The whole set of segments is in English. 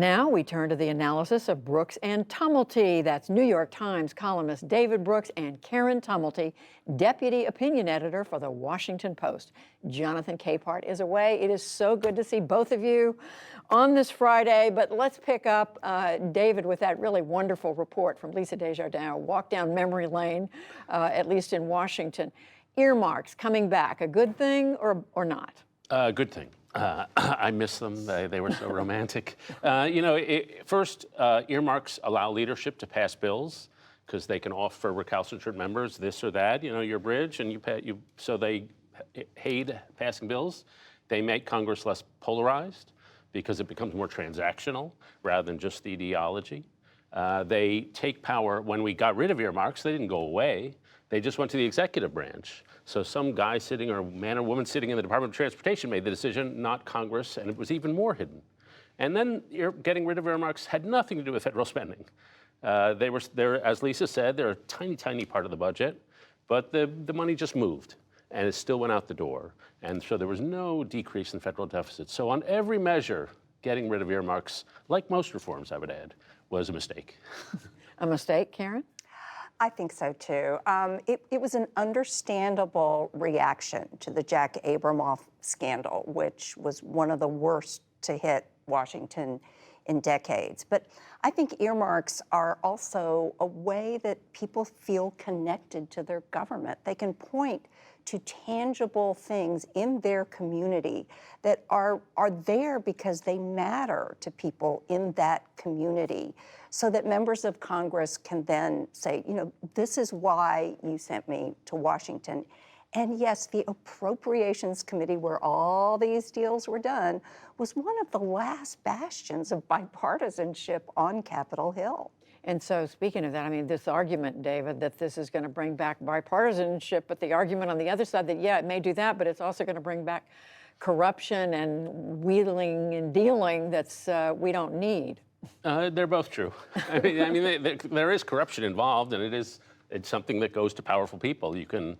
now we turn to the analysis of Brooks and Tumulty. That's New York Times columnist David Brooks and Karen Tumulty, deputy opinion editor for the Washington Post. Jonathan Capehart is away. It is so good to see both of you on this Friday, but let's pick up, David, with that really wonderful report from Lisa Desjardins, walk down memory lane, at least in Washington. Earmarks coming back, a good thing or not? Good thing. I miss them. They were so romantic. First, earmarks allow leadership to pass bills because they can offer recalcitrant members this or that, your bridge, and so they aid passing bills. They make Congress less polarized because it becomes more transactional rather than just the ideology. They take power. When we got rid of earmarks, they didn't go away. They just went to the executive branch. So some guy sitting, or man or woman sitting in the Department of Transportation made the decision, not Congress, and it was even more hidden. And then getting rid of earmarks had nothing to do with federal spending. They're, as Lisa said, they're a tiny, tiny part of the budget, but the money just moved, and it still went out the door. And so there was no decrease in federal deficit. So on every measure, getting rid of earmarks, like most reforms, I would add, was a mistake. A mistake, Karen? I think so, too. It was an understandable reaction to the Jack Abramoff scandal, which was one of the worst to hit Washington in decades. But I think earmarks are also a way that people feel connected to their government. They can point to tangible things in their community that are there because they matter to people in that community, so that members of Congress can then say, this is why you sent me to Washington. And yes, the Appropriations Committee, where all these deals were done, was one of the last bastions of bipartisanship on Capitol Hill. And so speaking of that, this argument, David, that this is going to bring back bipartisanship, but the argument on the other side that, yeah, it may do that, but it's also going to bring back corruption and wheeling and dealing that's we don't need. They're both true. There is corruption involved, and it's something that goes to powerful people. You can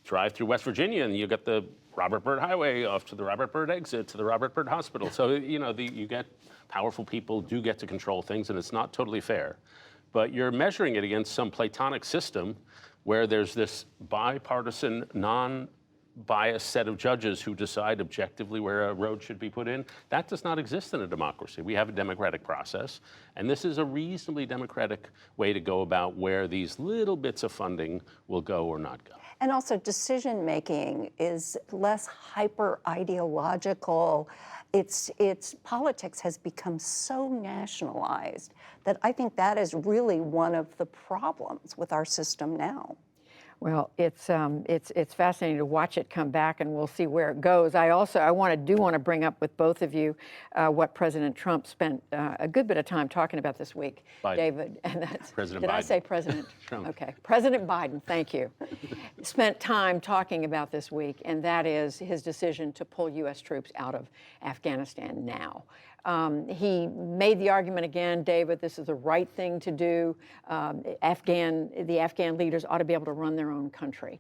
drive through West Virginia, and you get the Robert Byrd Highway off to the Robert Byrd exit to the Robert Byrd Hospital. So you get powerful people do get to control things, and it's not totally fair. But you're measuring it against some Platonic system where there's this bipartisan, non-biased set of judges who decide objectively where a road should be put in. That does not exist in a democracy. We have a democratic process, and this is a reasonably democratic way to go about where these little bits of funding will go or not go. And also, decision-making is less hyper-ideological. Its politics has become so nationalized that I think that is really one of the problems with our system now. Well, it's fascinating to watch it come back, and we'll see where it goes. I do want to bring up with both of you what President Trump spent a good bit of time talking about this week, Biden. David. And that's President Biden. I say President Trump? Okay, President Biden. Thank you. Spent time talking about this week, and that is his decision to pull U.S. troops out of Afghanistan now. He made the argument again, David, this is the right thing to do. The Afghan leaders ought to be able to run their own country.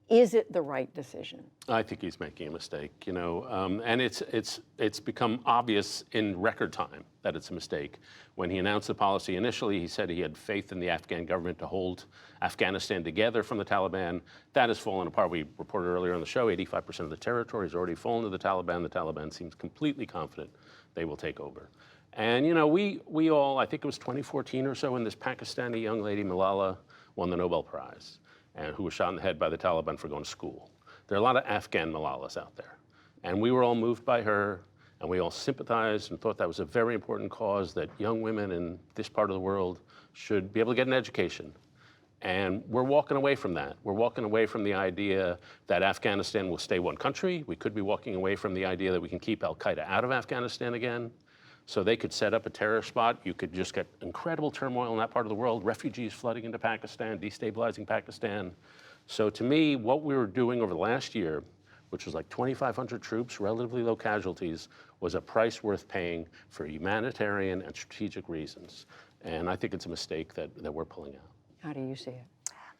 Is it the right decision? I think he's making a mistake, and it's become obvious in record time that it's a mistake. When he announced the policy initially, he said he had faith in the Afghan government to hold Afghanistan together from the Taliban. That has fallen apart. We reported earlier on the show, 85% of the territory has already fallen to the Taliban. The Taliban seems completely confident they will take over. And we all, I think it was 2014 or so, when this Pakistani young lady, Malala, won the Nobel Prize, and who was shot in the head by the Taliban for going to school. There are a lot of Afghan Malalas out there. And we were all moved by her, and we all sympathized and thought that was a very important cause, that young women in this part of the world should be able to get an education. And we're walking away from that. We're walking away from the idea that Afghanistan will stay one country. We could be walking away from the idea that we can keep al-Qaeda out of Afghanistan again. So they could set up a terror spot. You could just get incredible turmoil in that part of the world, refugees flooding into Pakistan, destabilizing Pakistan. So to me, what we were doing over the last year, which was like 2,500 troops, relatively low casualties, was a price worth paying for humanitarian and strategic reasons. And I think it's a mistake that we're pulling out. How do you see it?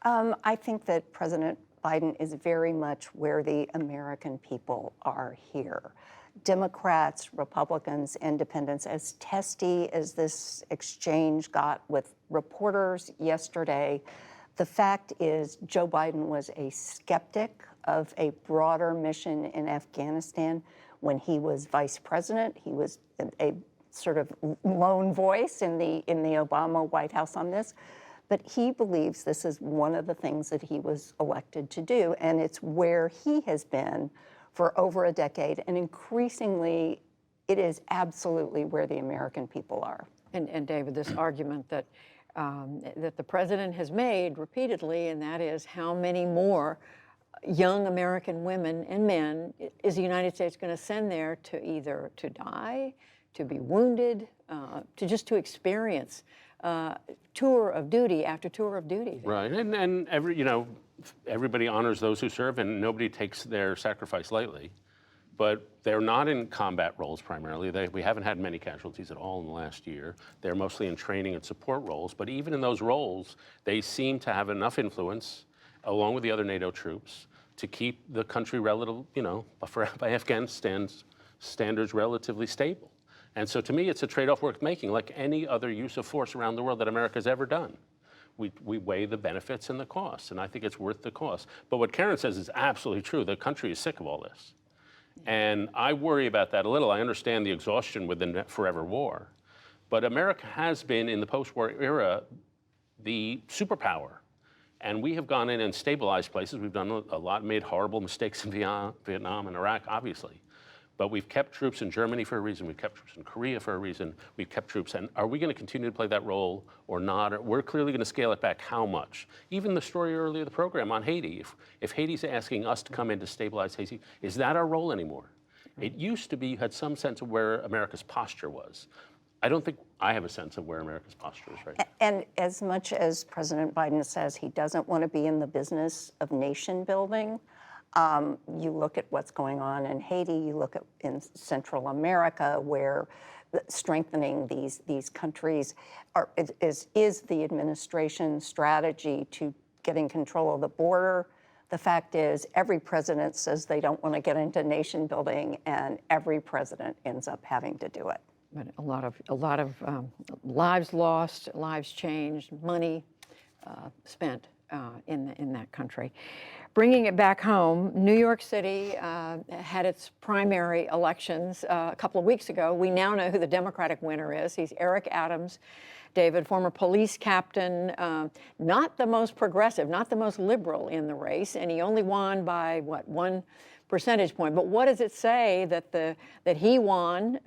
I think that President Biden is very much where the American people are here. Democrats, Republicans, Independents, as testy as this exchange got with reporters yesterday, the fact is Joe Biden was a skeptic of a broader mission in Afghanistan when he was vice president. He was a sort of lone voice in the Obama White House on this. But he believes this is one of the things that he was elected to do, and it's where he has been for over a decade, and increasingly, it is absolutely where the American people are. And David, this argument that that the president has made repeatedly, and that is how many more young American women and men is the United States going to send there to either to die, to be wounded, to experience tour of duty after tour of duty. Right, and everybody honors those who serve, and nobody takes their sacrifice lightly. But they're not in combat roles primarily. We haven't had many casualties at all in the last year. They're mostly in training and support roles. But even in those roles, they seem to have enough influence, along with the other NATO troops, to keep the country by Afghanistan's standards, relatively stable. And so to me, it's a trade-off worth making, like any other use of force around the world that America's ever done. We weigh the benefits and the costs, and I think it's worth the cost. But what Karen says is absolutely true. The country is sick of all this. And I worry about that a little. I understand the exhaustion with the forever war. But America has been, in the post-war era, the superpower. And we have gone in and stabilized places. We've done a lot, made horrible mistakes in Vietnam and Iraq, obviously. But we've kept troops in Germany for a reason. We've kept troops in Korea for a reason. We've kept troops. And are we going to continue to play that role or not? We're clearly going to scale it back. How much? Even the story earlier in the program on Haiti. If Haiti's asking us to come in to stabilize Haiti, is that our role anymore? It used to be you had some sense of where America's posture was. I don't think I have a sense of where America's posture is right now. And as much as President Biden says he doesn't want to be in the business of nation building, you look at what's going on in Haiti, you look at in Central America, where strengthening these countries is the administration's strategy to getting control of the border. The fact is, every president says they don't want to get into nation building, and every president ends up having to do it. But a lot of lives lost, lives changed, money spent in that country. Bringing it back home, New York City had its primary elections a couple of weeks ago. We now know who the Democratic winner is. He's Eric Adams, David, former police captain, not the most progressive, not the most liberal in the race, and he only won by, what, 1 percentage point. But what does it say that he won,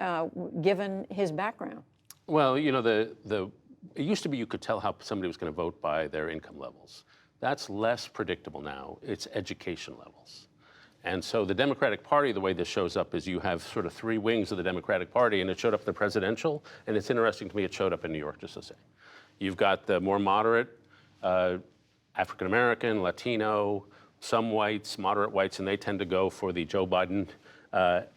given his background? Well, it used to be you could tell how somebody was going to vote by their income levels. That's less predictable now. It's education levels. And so the Democratic Party, the way this shows up is you have sort of 3 wings of the Democratic Party, and it showed up in the presidential, and it's interesting to me it showed up in New York, just to say. You've got the more moderate African-American, Latino, some whites, moderate whites, and they tend to go for the Joe Biden,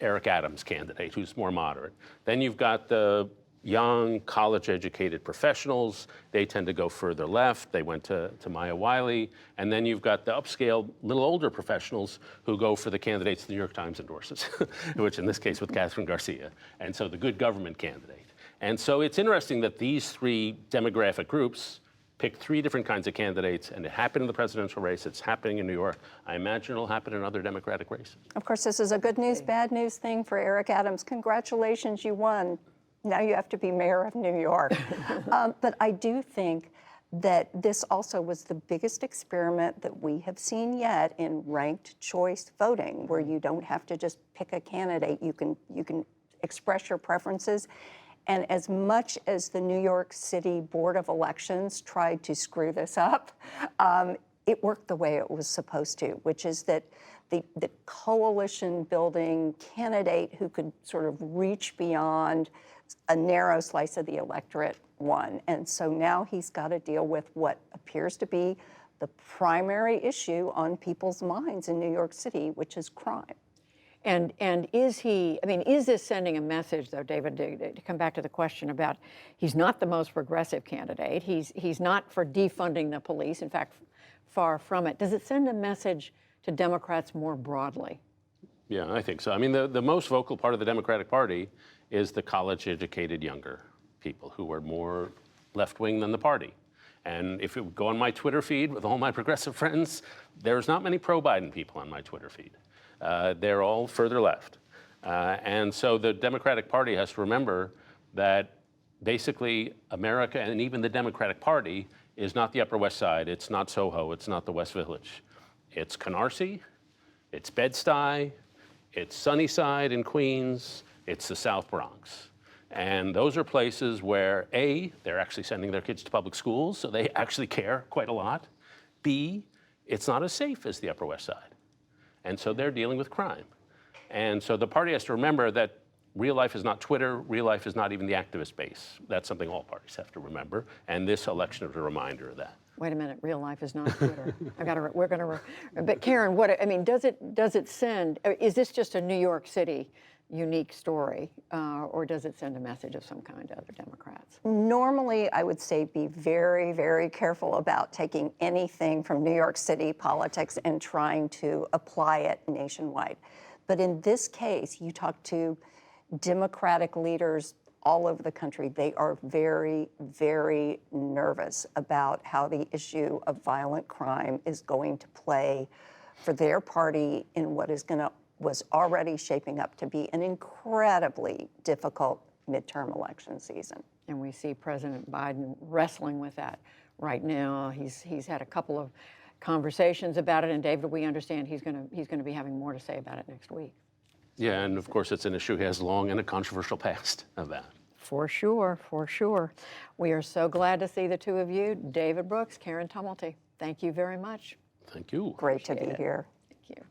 Eric Adams candidate, who's more moderate. Then you've got the young, college-educated professionals. They tend to go further left. They went to Maya Wiley. And then you've got the upscale, little older professionals who go for the candidates the New York Times endorses, which in this case with Catherine Garcia. And so the good government candidate. And so it's interesting that these 3 demographic groups pick 3 different kinds of candidates, and it happened in the presidential race. It's happening in New York. I imagine it'll happen in other Democratic races. Of course, this is a good news, bad news thing for Eric Adams. Congratulations, you won. Now you have to be mayor of New York. But I do think that this also was the biggest experiment that we have seen yet in ranked choice voting, where you don't have to just pick a candidate. You can express your preferences. And as much as the New York City Board of Elections tried to screw this up, it worked the way it was supposed to, which is that the coalition building candidate who could sort of reach beyond a narrow slice of the electorate won. And so now he's got to deal with what appears to be the primary issue on people's minds in New York City, which is crime. And is this sending a message, though, David, to come back to the question about he's not the most progressive candidate. He's not for defunding the police. In fact, far from it. Does it send a message to Democrats more broadly? Yeah, I think so. I mean, the most vocal part of the Democratic Party is the college-educated younger people who are more left-wing than the party. And if you go on my Twitter feed with all my progressive friends, there's not many pro-Biden people on my Twitter feed. They're all further left. And so the Democratic Party has to remember that basically America and even the Democratic Party is not the Upper West Side, it's not Soho, it's not the West Village. It's Canarsie, it's Bed-Stuy, it's Sunnyside in Queens, it's the South Bronx. And those are places where A, they're actually sending their kids to public schools, so they actually care quite a lot. B, it's not as safe as the Upper West Side. And so they're dealing with crime. And so the party has to remember that real life is not Twitter, real life is not even the activist base. That's something all parties have to remember, and this election is a reminder of that. Wait a minute, real life is not Twitter. We're going to, but Karen, does it send, is this just a New York City unique story, or does it send a message of some kind to other Democrats? Normally, I would say be very, very careful about taking anything from New York City politics and trying to apply it nationwide. But in this case, you talk to Democratic leaders all over the country, they are very, very nervous about how the issue of violent crime is going to play for their party in what was already shaping up to be an incredibly difficult midterm election season. And we see President Biden wrestling with that right now. He's had a couple of conversations about it, and David, we understand he's going to be having more to say about it next week. Yeah, and of course it's an issue he has long and a controversial past of that. For sure, for sure. We are so glad to see the two of you, David Brooks, Karen Tumulty. Thank you very much. Thank you. Great to be here. Thank you.